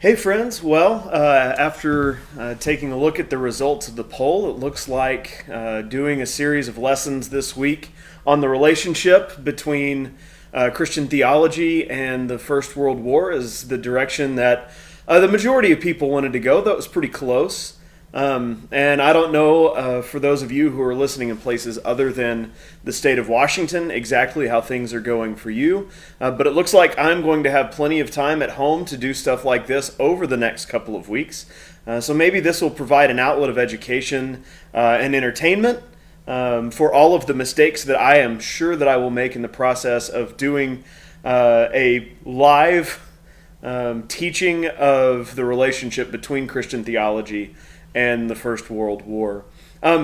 Hey friends, after taking a look at the results of the poll, it looks like doing a series of lessons this week on the relationship between Christian theology and the First World War is the direction that the majority of people wanted to go. That was pretty close. And I don't know, for those of you who are listening in places other than the state of Washington, exactly how things are going for you. But it looks like I'm going to have plenty of time at home to do stuff like this over the next couple of weeks. So maybe this will provide an outlet of education and entertainment for all of the mistakes that I am sure that I will make in the process of doing a live teaching of the relationship between Christian theology and the First World War.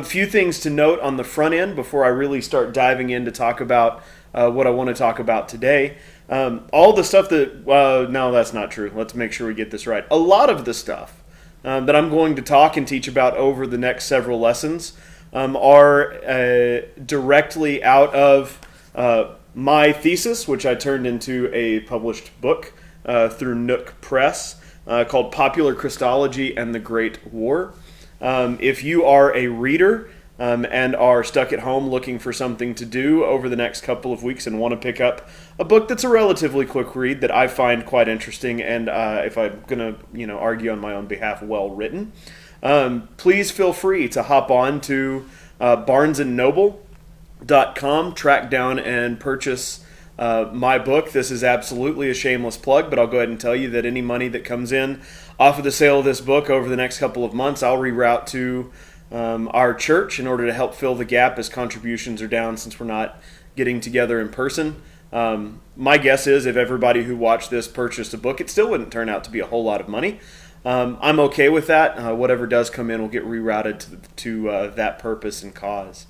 Few things to note on the front end before I really start diving in to talk about what I want to talk about today. All the stuff that, no, that's not true. Let's make sure we get this right. A lot of the stuff that I'm going to talk and teach about over the next several lessons are directly out of my thesis, which I turned into a published book through Nook Press. Called Popular Christology and the Great War. If you are a reader and are stuck at home looking for something to do over the next couple of weeks and want to pick up a book that's a relatively quick read that I find quite interesting and if I'm going to argue on my own behalf, well written, please feel free to hop on to barnesandnoble.com, track down and purchase my book. This is absolutely a shameless plug, but I'll go ahead and tell you that any money that comes in off of the sale of this book over the next couple of months, I'll reroute to our church in order to help fill the gap as contributions are down since we're not getting together in person. My guess is if everybody who watched this purchased a book, it still wouldn't turn out to be a whole lot of money. I'm okay with that. Whatever does come in will get rerouted to that purpose and cause.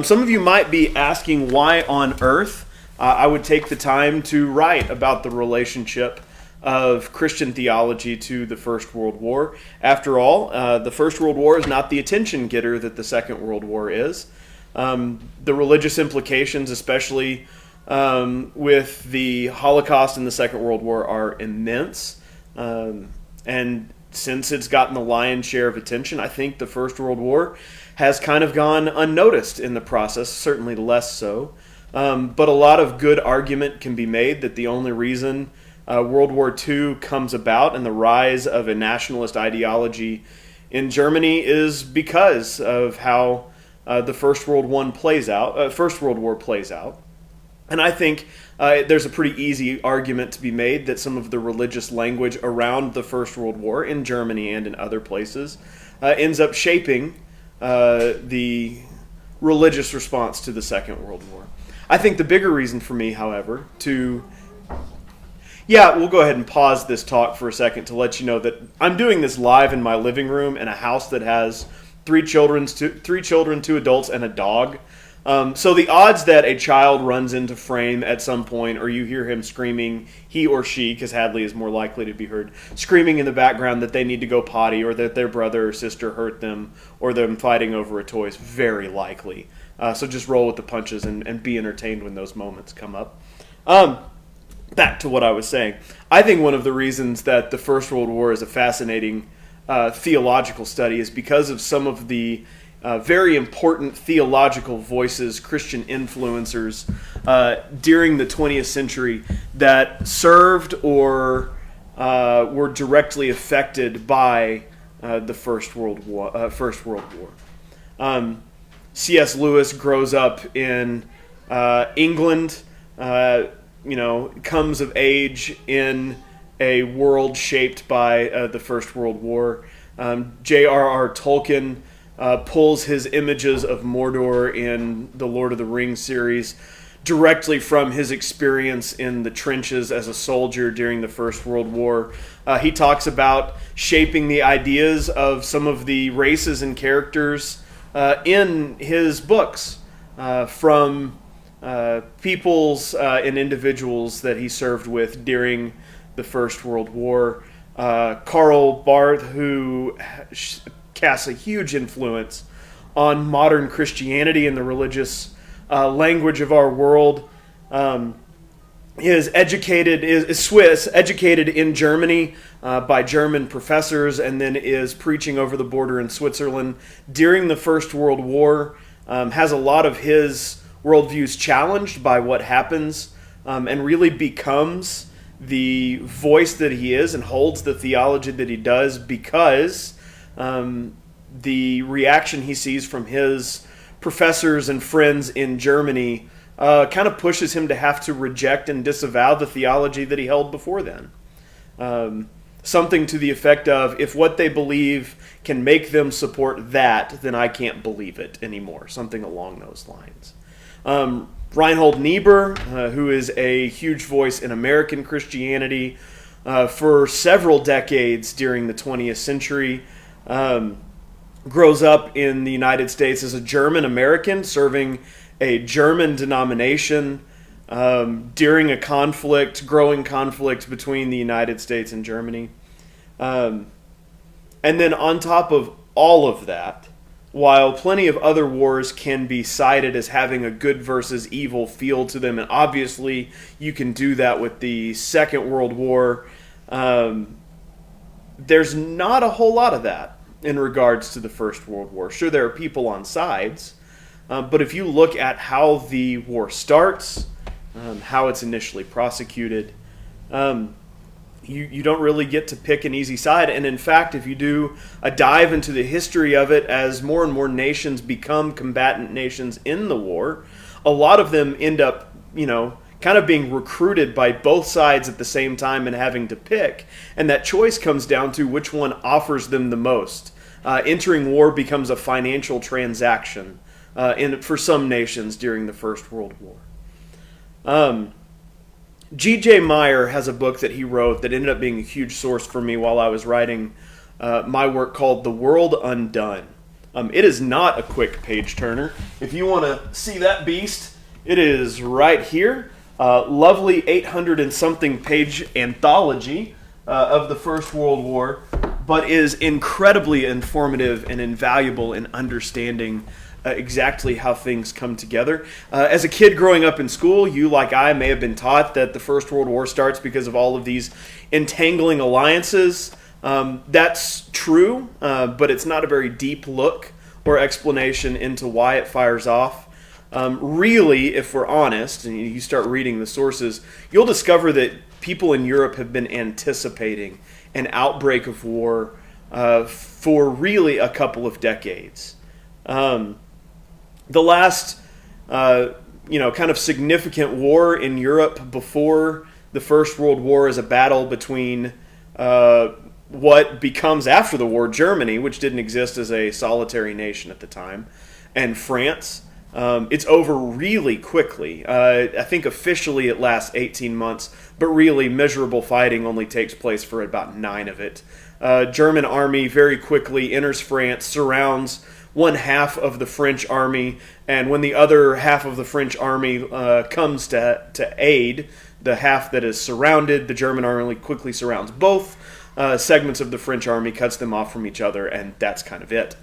Some of you might be asking why on earth I would take the time to write about the relationship of Christian theology to the First World War. After all, the First World War is not the attention getter that the Second World War is. The religious implications, especially with the Holocaust and the Second World War, are immense. And since it's gotten the lion's share of attention, I think the First World War has kind of gone unnoticed in the process, certainly less so. But a lot of good argument can be made that the only reason World War II comes about and the rise of a nationalist ideology in Germany is because of how the First World War plays out. And I think there's a pretty easy argument to be made that some of the religious language around the First World War in Germany and in other places ends up shaping the religious response to the Second World War. I think the bigger reason for me, however, we'll go ahead and pause this talk for a second to let you know that I'm doing this live in my living room in a house that has three children, two adults, and a dog. So the odds that a child runs into frame at some point or you hear him screaming, he or she, because Hadley is more likely to be heard, screaming in the background that they need to go potty or that their brother or sister hurt them or them fighting over a toy is very likely. So just roll with the punches and be entertained when those moments come up. Back to what I was saying. I think one of the reasons that the First World War is a fascinating theological study is because of some of the very important theological voices, Christian influencers during the 20th century that served or were directly affected by the First World War. C.S. Lewis grows up in England, comes of age in a world shaped by the First World War. J.R.R. Tolkien pulls his images of Mordor in the Lord of the Rings series directly from his experience in the trenches as a soldier during the First World War. He talks about shaping the ideas of some of the races and characters in his books from peoples and individuals that he served with during the First World War. Karl Barth, who casts a huge influence on modern Christianity and the religious language of our world, is Swiss, educated in Germany by German professors, and then is preaching over the border in Switzerland during the First World War. Has a lot of his worldviews challenged by what happens, and really becomes the voice that he is and holds the theology that he does because the reaction he sees from his professors and friends in Germany kind of pushes him to have to reject and disavow the theology that he held before then. Something to the effect of, if what they believe can make them support that, then I can't believe it anymore. Something along those lines. Reinhold Niebuhr, who is a huge voice in American Christianity for several decades during the 20th century, grows up in the United States as a German American serving a German denomination during a growing conflict between the United States and Germany. And then on top of all of that, while plenty of other wars can be cited as having a good versus evil feel to them, and obviously you can do that with the Second World War, there's not a whole lot of that in regards to the First World War. Sure, there are people on sides, but if you look at how the war starts, how it's initially prosecuted, you don't really get to pick an easy side. And in fact, if you do a dive into the history of it, as more and more nations become combatant nations in the war, a lot of them end up, kind of being recruited by both sides at the same time and having to pick. And that choice comes down to which one offers them the most. Entering war becomes a financial transaction for some nations during the First World War. G.J. Meyer has a book that he wrote that ended up being a huge source for me while I was writing my work, called The World Undone. It is not a quick page turner. If you want to see that beast, it is right here. Lovely 800 and something page anthology of the First World War, but is incredibly informative and invaluable in understanding exactly how things come together. As a kid growing up in school, you, like I, may have been taught that the First World War starts because of all of these entangling alliances. That's true, but it's not a very deep look or explanation into why it fires off. Really, if we're honest, and you start reading the sources, you'll discover that people in Europe have been anticipating an outbreak of war for really a couple of decades. The last, kind of significant war in Europe before the First World War is a battle between what becomes after the war Germany, which didn't exist as a solitary nation at the time, and France. It's over really quickly. I think officially it lasts 18 months, but really miserable fighting only takes place for about 9 of it. German army very quickly enters France, surrounds one half of the French army, and when the other half of the French army comes to aid the half that is surrounded, the German army quickly surrounds both segments of the French army, cuts them off from each other, and that's kind of it.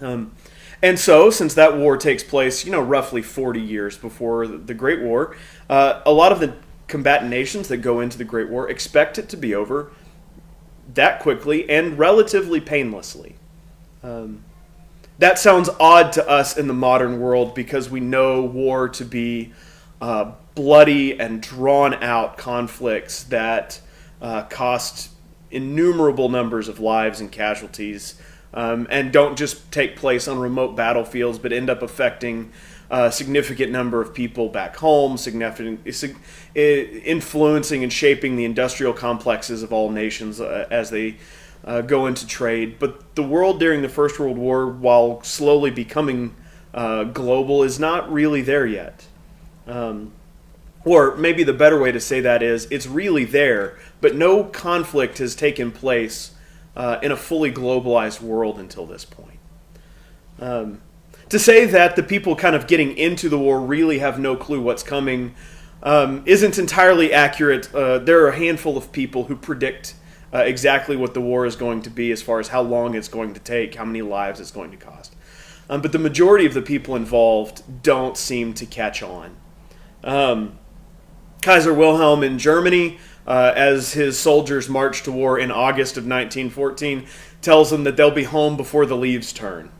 And so, since that war takes place, roughly 40 years before the Great War, a lot of the combatant nations that go into the Great War expect it to be over that quickly and relatively painlessly. That sounds odd to us in the modern world because we know war to be bloody and drawn-out conflicts that cost innumerable numbers of lives and casualties, and don't just take place on remote battlefields, but end up affecting a significant number of people back home, influencing and shaping the industrial complexes of all nations as they go into trade. But the world during the First World War, while slowly becoming global, is not really there yet. Or maybe the better way to say that is, it's really there, but no conflict has taken place in a fully globalized world until this point. To say that the people kind of getting into the war really have no clue what's coming isn't entirely accurate. There are a handful of people who predict exactly what the war is going to be as far as how long it's going to take, how many lives it's going to cost. But the majority of the people involved don't seem to catch on. Kaiser Wilhelm in Germany, as his soldiers march to war in August of 1914, tells them that they'll be home before the leaves turn.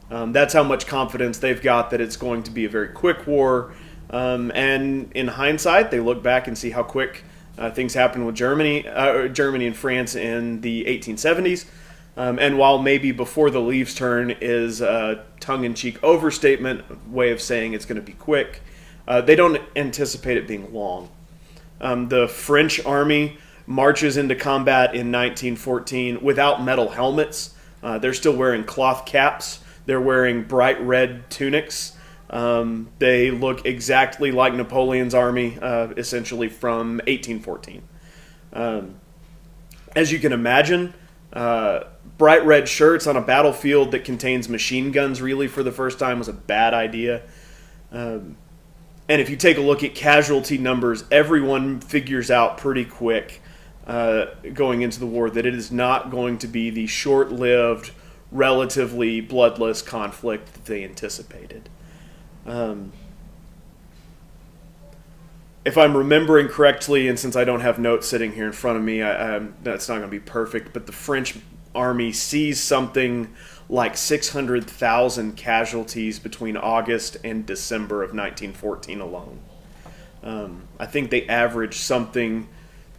That's how much confidence they've got that it's going to be a very quick war. And in hindsight, they look back and see how quick things happened with Germany and France in the 1870s. And while maybe before the leaves turn is a tongue-in-cheek overstatement, way of saying it's going to be quick, they don't anticipate it being long. The French army marches into combat in 1914 without metal helmets. They're still wearing cloth caps. They're wearing bright red tunics. They look exactly like Napoleon's army, essentially from 1814. As you can imagine, bright red shirts on a battlefield that contains machine guns really for the first time was a bad idea. And if you take a look at casualty numbers, everyone figures out pretty quick going into the war that it is not going to be the short-lived, relatively bloodless conflict that they anticipated. If I'm remembering correctly, and since I don't have notes sitting here in front of me, that's not going to be perfect, but the French army sees something like 600,000 casualties between August and December of 1914 alone. I think they averaged something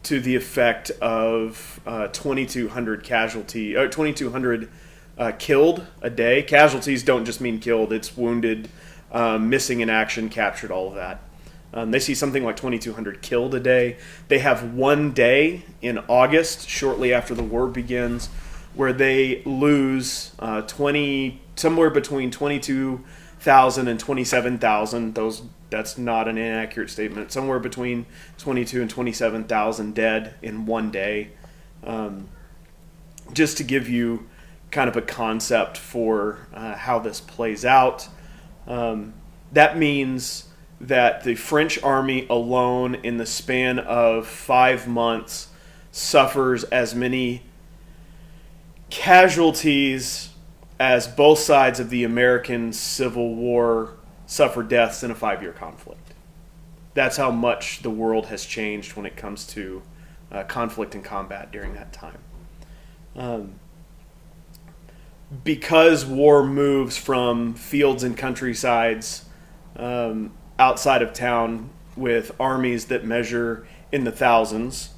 to the effect of 2,200 killed a day. Casualties don't just mean killed; it's wounded, missing in action, captured, all of that. They see something like 2,200 killed a day. They have one day in August, shortly after the war begins, where they lose somewhere between 22,000 and 27,000. That's not an inaccurate statement. Somewhere between 22 and 27,000 dead in one day. Just to give you kind of a concept for how this plays out. That means that the French army alone in the span of 5 months suffers as many casualties as both sides of the American Civil War suffered deaths in a 5-year conflict. That's how much the world has changed when it comes to conflict and combat during that time. Because war moves from fields and countrysides outside of town with armies that measure in the thousands,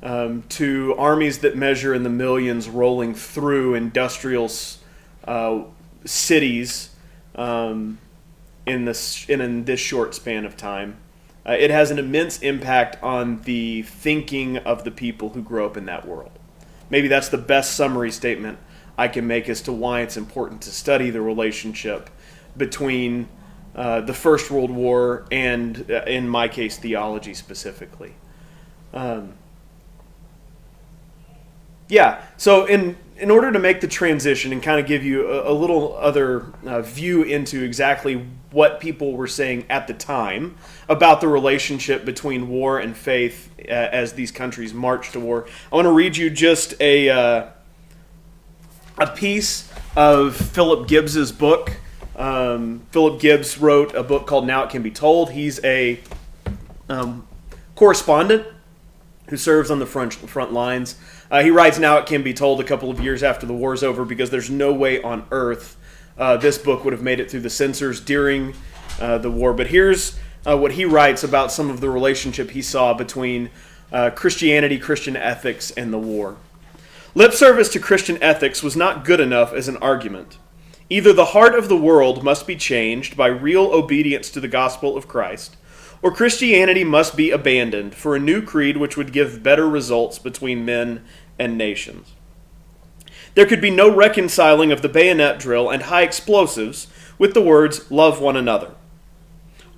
to armies that measure in the millions rolling through industrial cities in this short span of time. It has an immense impact on the thinking of the people who grow up in that world. Maybe that's the best summary statement I can make as to why it's important to study the relationship between the First World War and, in my case, theology specifically. So in order to make the transition and kind of give you a little other view into exactly what people were saying at the time about the relationship between war and faith as these countries march to war, I want to read you just a piece of Philip Gibbs's book. Philip Gibbs wrote a book called Now It Can Be Told. He's a correspondent who serves on the front lines. He writes Now It Can Be Told a couple of years after the war's over because there's no way on earth this book would have made it through the censors during the war. But here's what he writes about some of the relationship he saw between Christianity, Christian ethics, and the war. Lip service to Christian ethics was not good enough as an argument. Either the heart of the world must be changed by real obedience to the gospel of Christ, or Christianity must be abandoned for a new creed which would give better results between men and nations. There could be no reconciling of the bayonet drill and high explosives with the words, "love one another."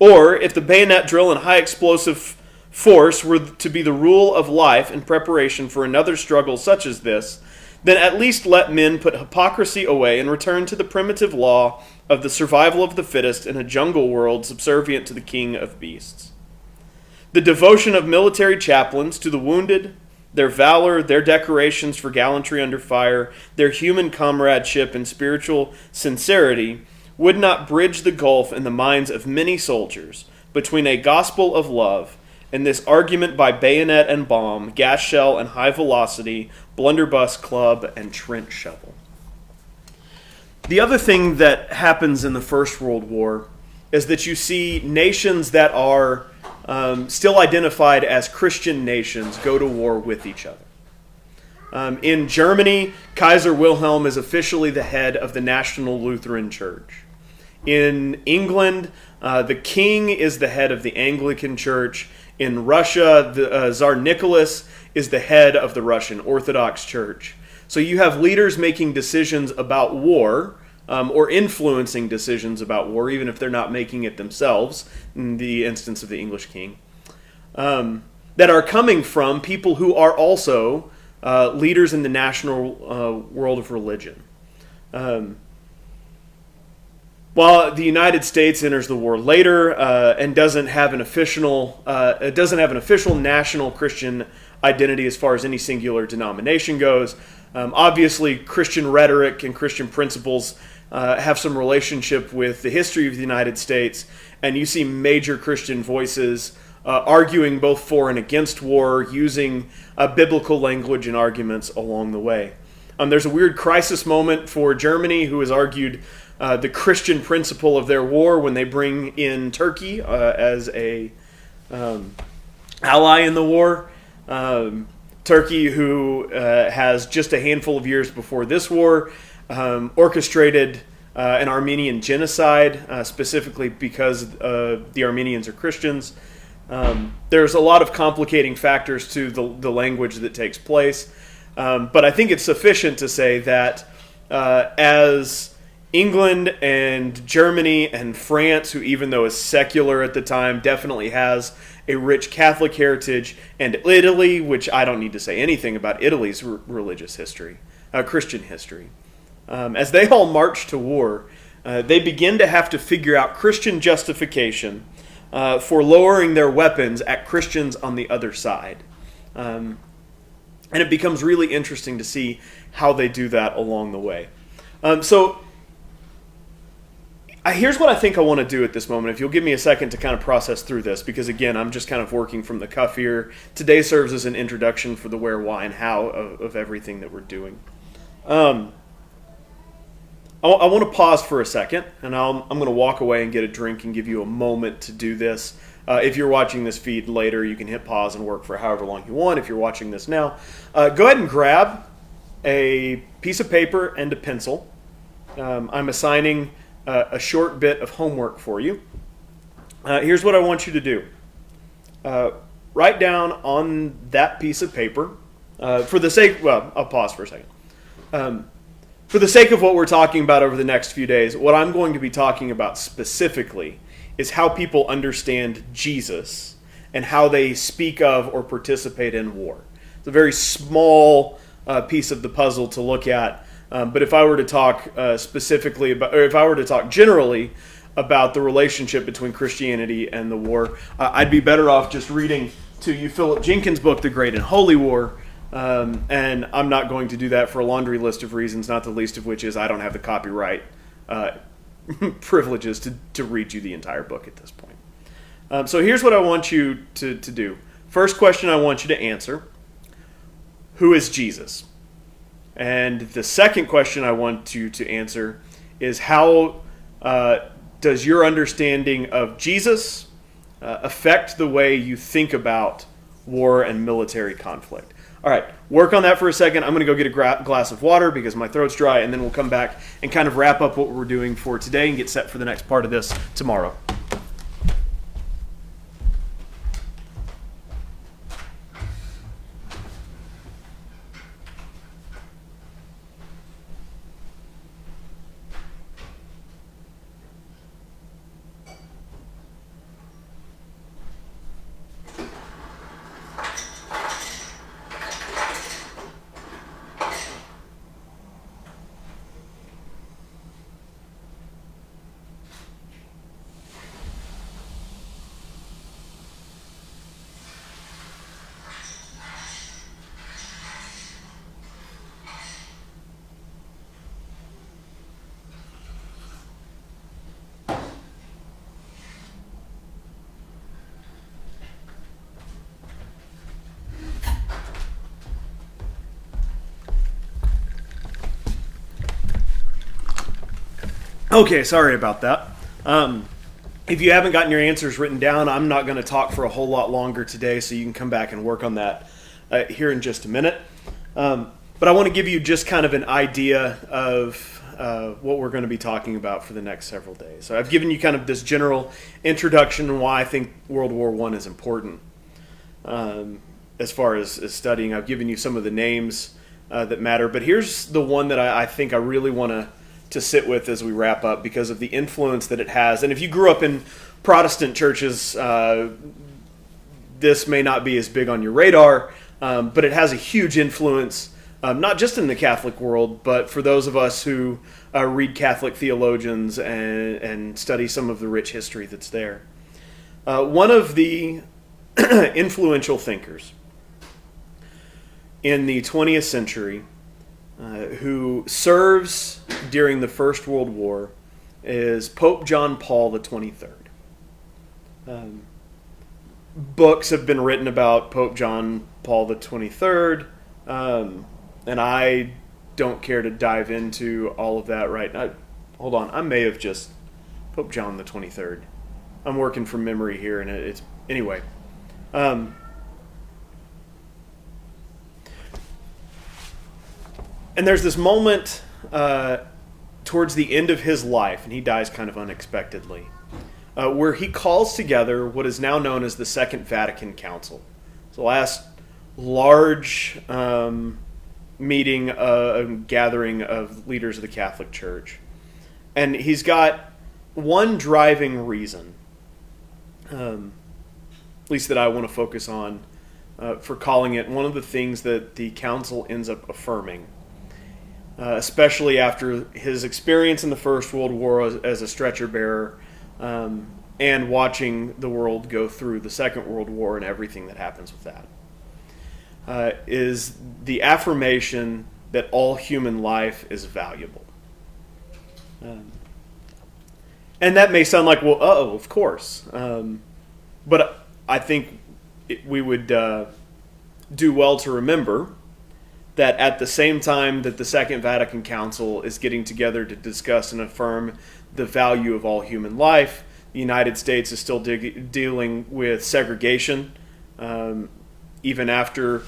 Or, if the bayonet drill and high explosive force were to be the rule of life in preparation for another struggle such as this, then at least let men put hypocrisy away and return to the primitive law of the survival of the fittest in a jungle world subservient to the king of beasts. The devotion of military chaplains to the wounded, their valor, their decorations for gallantry under fire, their human comradeship and spiritual sincerity would not bridge the gulf in the minds of many soldiers between a gospel of love in this argument by bayonet and bomb, gas shell and high velocity, blunderbuss, club, and trench shovel. The other thing that happens in the First World War is that you see nations that are still identified as Christian nations go to war with each other. In Germany, Kaiser Wilhelm is officially the head of the National Lutheran Church. In England, the king is the head of the Anglican Church. In Russia, the Tsar Nicholas is the head of the Russian Orthodox Church. So you have leaders making decisions about war, or influencing decisions about war, even if they're not making it themselves, in the instance of the English king, that are coming from people who are also leaders in the national world of religion. While the United States enters the war later and doesn't have an official national Christian identity as far as any singular denomination goes, obviously Christian rhetoric and Christian principles have some relationship with the history of the United States, and you see major Christian voices arguing both for and against war, using biblical language and arguments along the way. There's a weird crisis moment for Germany, who has argued the Christian principle of their war when they bring in Turkey as a ally in the war. Turkey, who has just a handful of years before this war orchestrated an Armenian genocide, specifically because the Armenians are Christians. There's a lot of complicating factors to the language that takes place, but I think it's sufficient to say that as England and Germany and France, who even though is secular at the time, definitely has a rich Catholic heritage, and Italy, which I don't need to say anything about Italy's religious history, Christian history. As they all march to war, they begin to have to figure out Christian justification for lowering their weapons at Christians on the other side. And it becomes really interesting to see how they do that along the way. Here's what I think I want to do at this moment, if you'll give me a second to kind of process through this, because again, I'm just kind of working from the cuff here. Today serves as an introduction for the where, why, and how of everything that we're doing. I want to pause for a second, and I'm going to walk away and get a drink and give you a moment to do this. If you're watching this feed later, you can hit pause and work for however long you want. If you're watching this now, go ahead and grab a piece of paper and a pencil. I'm assigning a short bit of homework for you. Here's what I want you to do. Write down on that piece of paper, I'll pause for a second. For the sake of what we're talking about over the next few days, what I'm going to be talking about specifically is how people understand Jesus and how they speak of or participate in war. It's a very small piece of the puzzle to look at. But if I were to talk specifically about, or if I were to talk generally about the relationship between Christianity and the war, I'd be better off just reading to you Philip Jenkins' book, The Great and Holy War. And I'm not going to do that for a laundry list of reasons, not the least of which is I don't have the copyright privileges to read you the entire book at this point. So here's what I want you to do. First question I want you to answer: who is Jesus? And the second question I want you to answer is how does your understanding of Jesus affect the way you think about war and military conflict? All right, work on that for a second. I'm going to go get a glass of water because my throat's dry, and then we'll come back and kind of wrap up what we're doing for today and get set for the next part of this tomorrow. Okay, sorry about that. If you haven't gotten your answers written down, I'm not going to talk for a whole lot longer today, so you can come back and work on that here in just a minute. But I want to give you just kind of an idea of what we're going to be talking about for the next several days. So I've given you kind of this general introduction on why I think World War I is important as far as studying. I've given you some of the names that matter, but here's the one that I think I really want to sit with as we wrap up because of the influence that it has. And if you grew up in Protestant churches, this may not be as big on your radar, but it has a huge influence, not just in the Catholic world, but for those of us who read Catholic theologians and study some of the rich history that's there. One of the influential thinkers in the 20th century who serves during the First World War is Pope John Paul the 23rd. Books have been written about Pope John Paul the 23rd, and I don't care to dive into all of that right now. Hold on, I may have just Pope John the 23rd. I'm working from memory here, and it's anyway. And there's this moment towards the end of his life, and he dies kind of unexpectedly, where he calls together what is now known as the Second Vatican Council. It's the last large meeting, gathering of leaders of the Catholic Church. And he's got one driving reason, at least that I want to focus on, for calling it one of the things that the council ends up affirming. Especially after his experience in the First World War as a stretcher bearer and watching the world go through the Second World War and everything that happens with that, is the affirmation that all human life is valuable. And that may sound like, well, of course. But I think we would do well to remember that at the same time that the Second Vatican Council is getting together to discuss and affirm the value of all human life, the United States is still dealing with segregation, even after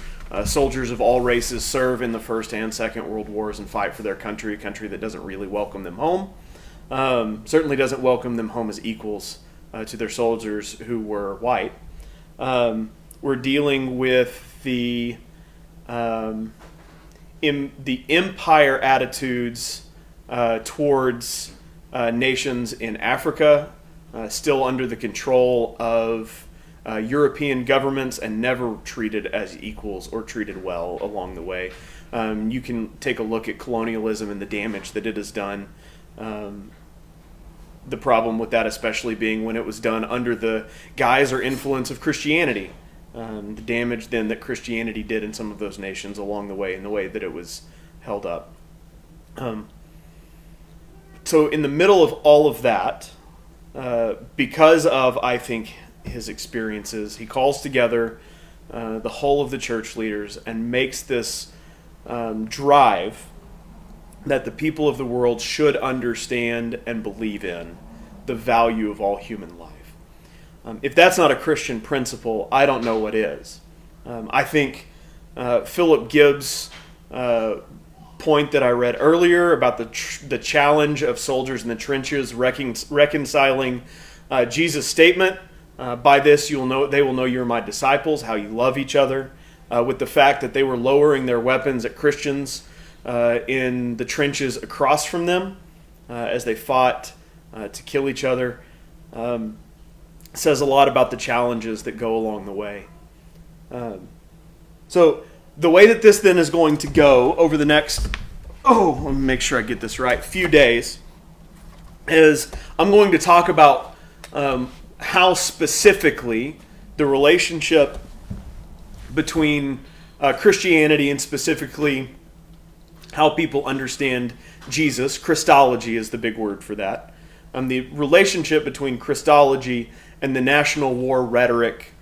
soldiers of all races serve in the First and Second World Wars and fight for their country, a country that doesn't really welcome them home, certainly doesn't welcome them home as equals to their soldiers who were white. We're dealing with the empire attitudes towards nations in Africa, still under the control of European governments and never treated as equals or treated well along the way. You can take a look at colonialism and the damage that it has done. The problem with that especially being when it was done under the guise or influence of Christianity. The damage then that Christianity did in some of those nations along the way and the way that it was held up. So in the middle of all of that, because of, I think, his experiences, he calls together the whole of the church leaders and makes this drive that the people of the world should understand and believe in the value of all human life. If that's not a Christian principle, I don't know what is. I think Philip Gibbs' point that I read earlier about the challenge of soldiers in the trenches reconciling Jesus' statement, by this they will know you are my disciples, how you love each other, with the fact that they were lowering their weapons at Christians in the trenches across from them as they fought to kill each other. Says a lot about the challenges that go along the way. So the way that this then is going to go over the next, let me make sure I get this right, few days, is I'm going to talk about how specifically the relationship between Christianity and specifically how people understand Jesus, Christology is the big word for that, the relationship between Christology and the national war rhetoric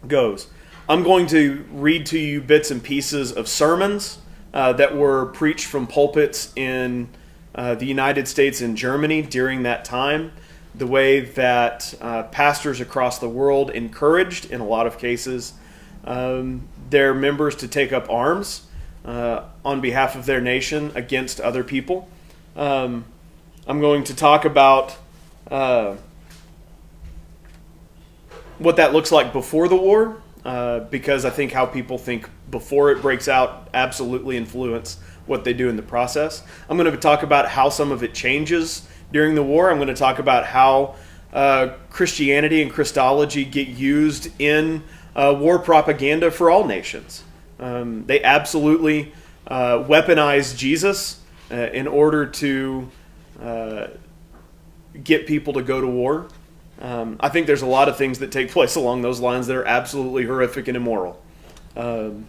goes. I'm going to read to you bits and pieces of sermons that were preached from pulpits in the United States and Germany during that time, the way that pastors across the world encouraged, in a lot of cases, their members to take up arms on behalf of their nation against other people. I'm going to talk about what that looks like before the war, because I think how people think before it breaks out absolutely influence what they do in the process. I'm going to talk about how some of it changes during the war. I'm going to talk about how Christianity and Christology get used in war propaganda for all nations. They absolutely weaponize Jesus in order to get people to go to war. I think there's a lot of things that take place along those lines that are absolutely horrific and immoral. And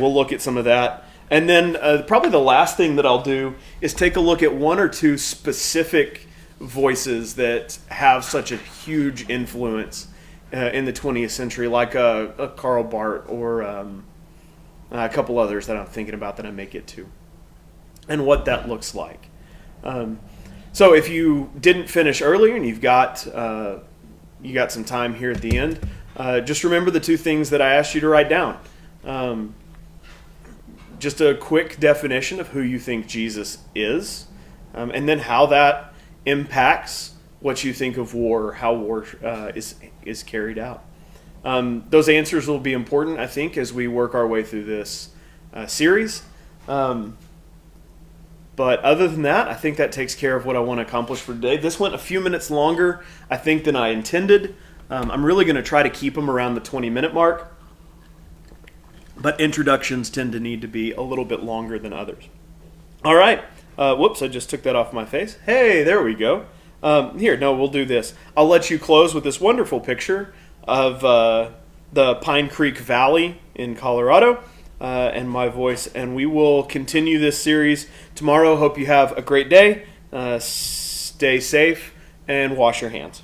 we'll look at some of that. And then probably the last thing that I'll do is take a look at one or two specific voices that have such a huge influence in the 20th century, like a Karl Barth or a couple others that I'm thinking about that I may get to, and what that looks like. So if you didn't finish earlier and you got some time here at the end, just remember the two things that I asked you to write down. Just a quick definition of who you think Jesus is, and then how that impacts what you think of war, or how war is carried out. Those answers will be important, I think, as we work our way through this series. But other than that, I think that takes care of what I want to accomplish for today. This went a few minutes longer, I think, than I intended. I'm really going to try to keep them around the 20-minute mark. But introductions tend to need to be a little bit longer than others. All right. Whoops, I just took that off my face. Hey, there we go. We'll do this. I'll let you close with this wonderful picture of the Pine Creek Valley in Colorado and my voice. And we will continue this series tomorrow. Hope you have a great day. Stay safe and wash your hands.